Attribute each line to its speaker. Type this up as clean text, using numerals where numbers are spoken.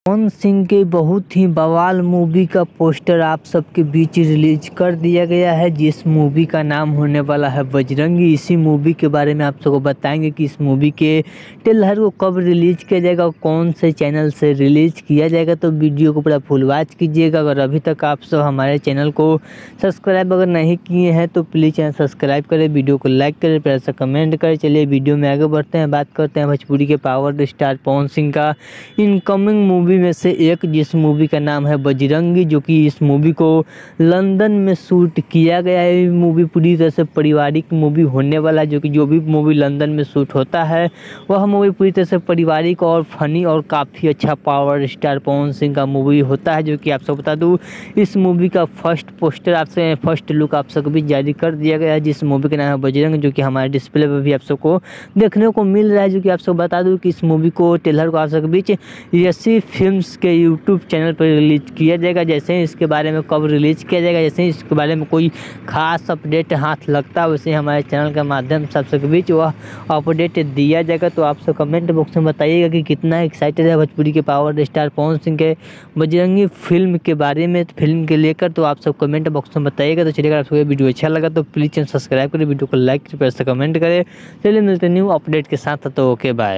Speaker 1: पवन सिंह के बहुत ही बवाल मूवी का पोस्टर आप सबके बीच रिलीज कर दिया गया है, जिस मूवी का नाम होने वाला है बजरंगी। इसी मूवी के बारे में आप सबको बताएंगे कि इस मूवी के ट्रेलर को कब रिलीज किया जाएगा और कौन से चैनल से रिलीज किया जाएगा। तो वीडियो को पूरा फुल वॉच कीजिएगा। अगर अभी तक आप सब हमारे चैनल को सब्सक्राइब अगर नहीं किए हैं तो प्लीज़ चैनल सब्सक्राइब करें, वीडियो को लाइक करें, प्यार से कमेंट करें। चलिए वीडियो में आगे बढ़ते हैं, बात करते हैं भोजपुरी के पावर स्टार पवन सिंह का इनकमिंग मूवी में से एक, जिस मूवी का नाम है बजरंगी, जो कि इस मूवी को लंदन में शूट किया गया है। ये मूवी पूरी तरह से पारिवारिक मूवी होने वाला है, जो कि जो भी मूवी लंदन में शूट होता है वह मूवी पूरी तरह से पारिवारिक और फनी और काफ़ी अच्छा पावर स्टार पवन सिंह का मूवी होता है। जो कि आप सब बता दूँ, इस मूवी का फर्स्ट पोस्टर आपसे फर्स्ट लुक आप सबको भी जारी कर दिया गया है, जिस मूवी का नाम है बजरंग, जो कि हमारे डिस्प्ले पर भी आप सबको देखने को मिल रहा है। जो कि आप सब बता दूँ कि इस मूवी को ट्रेलर को आप सबके बीच यसी फिल्म्स के यूट्यूब चैनल पर रिलीज किया जाएगा। जैसे ही इसके बारे में कब रिलीज किया जाएगा, जैसे ही इसके बारे में कोई खास अपडेट हाथ लगता है, वैसे हमारे चैनल के माध्यम से आप सबके बीच वह अपडेट दिया जाएगा। तो आप सब कमेंट बॉक्स में बताइएगा कि कितना एक्साइटेड है भोजपुरी के पावर स्टार पवन सिंह के बजरंगी फिल्म के बारे में, फिल्म के लेकर। तो आप सब कमेंट बॉक्स में बताइएगा। तो चलिए, अगर आपको वीडियो अच्छा लगा तो प्लीज़ चैनल सब्सक्राइब करें, वीडियो को लाइक करें, कमेंट करें। चलिए मिलते हैं न्यू अपडेट के साथ। तो ओके बाय।